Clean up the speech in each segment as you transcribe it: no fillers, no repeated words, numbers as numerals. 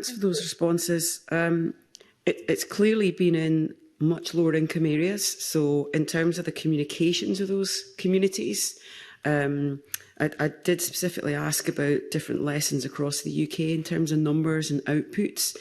For those responses, it's clearly been in much lower income areas. So in terms of the communications of those communities, I did specifically ask about different lessons across the UK in terms of numbers and outputs.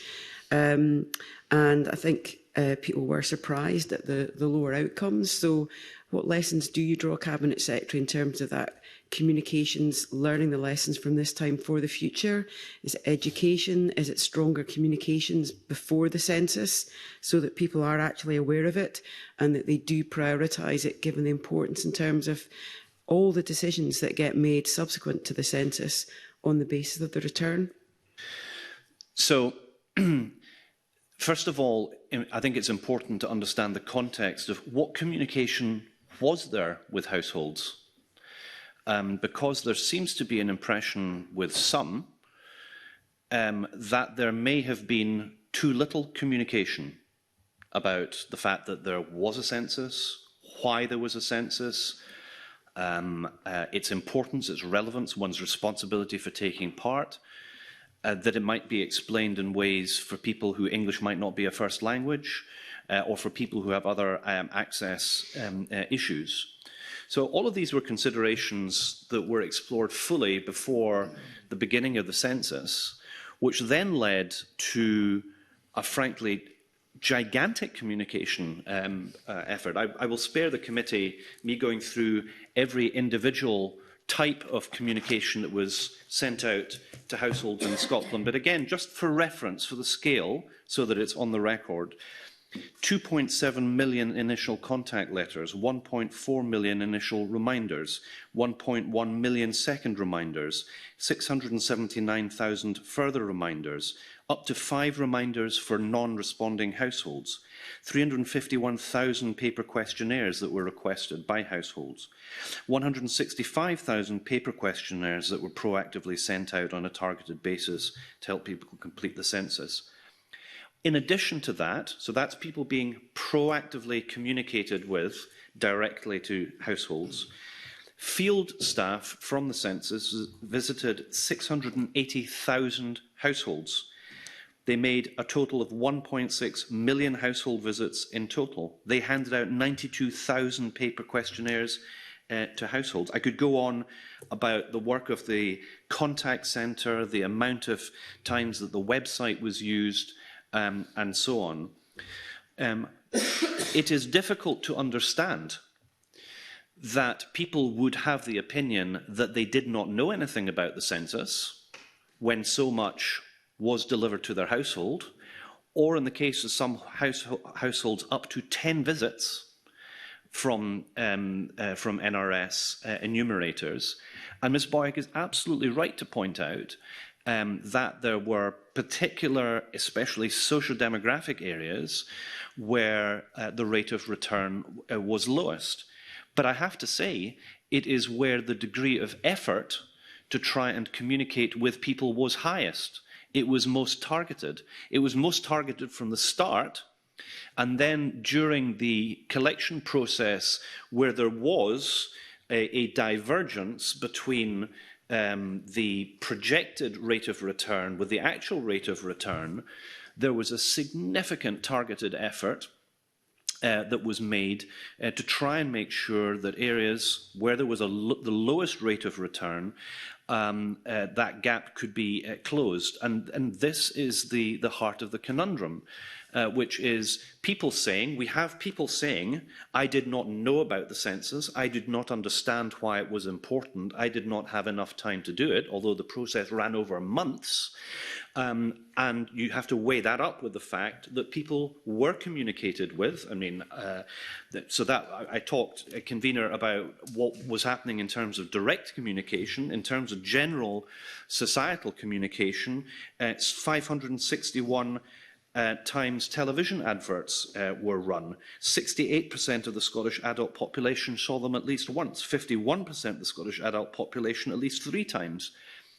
And I think people were surprised at the lower outcomes. So what lessons do you draw, Cabinet Secretary, in terms of that communications, learning the lessons from this time for the future? Is it education? Is it stronger communications before the census so that people are actually aware of it and that they do prioritise it, given the importance in terms of all the decisions that get made subsequent to the census on the basis of the return? So, first of all, I think it's important to understand the context of what communication was there with households. Because there seems to be an impression with some that there may have been too little communication about the fact that there was a census, why there was a census, its importance, its relevance, one's responsibility for taking part, that it might be explained in ways for people who English might not be a first language, or for people who have other access issues. So all of these were considerations that were explored fully before the beginning of the census, which then led to a frankly gigantic communication effort. I will spare the committee me going through every individual type of communication that was sent out to households in Scotland. But again, just for reference, for the scale, so that it's on the record, 2.7 million initial contact letters, 1.4 million initial reminders, 1.1 million second reminders, 679,000 further reminders, up to 5 reminders for non-responding households, 351,000 paper questionnaires that were requested by households, 165,000 paper questionnaires that were proactively sent out on a targeted basis to help people complete the census. In addition to that, so that's people being proactively communicated with directly to households, field staff from the census visited 680,000 households. They made a total of 1.6 million household visits in total. They handed out 92,000 paper questionnaires to households. I could go on about the work of the contact centre, the amount of times that the website was used, and so on. It is difficult to understand that people would have the opinion that they did not know anything about the census when so much was delivered to their household, or in the case of some households, up to 10 visits from NRS enumerators. And Ms Boyack is absolutely right to point out that there were particular, especially socio-demographic areas where the rate of return was lowest. But I have to say, it is where the degree of effort to try and communicate with people was highest. It was most targeted. It was most targeted from the start, and then during the collection process where there was a divergence between the projected rate of return with the actual rate of return, there was a significant targeted effort that was made to try and make sure that areas where there was the lowest rate of return, that gap could be closed. And this is the heart of the conundrum, which is people saying, we have people saying, I did not know about the census, I did not understand why it was important, I did not have enough time to do it, although the process ran over months. And you have to weigh that up with the fact that people were communicated with. I mean, so that I talked, convener, about what was happening in terms of direct communication, in terms of general societal communication. It's 561 times television adverts were run. 68% of the Scottish adult population saw them at least once. 51% of the Scottish adult population at least 3 times.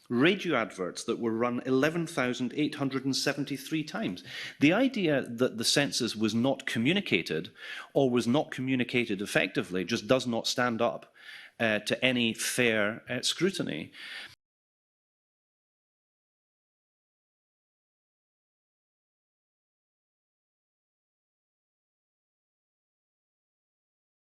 Radio adverts that were run 11,873 times. The idea that the census was not communicated or was not communicated effectively just does not stand up to any fair scrutiny.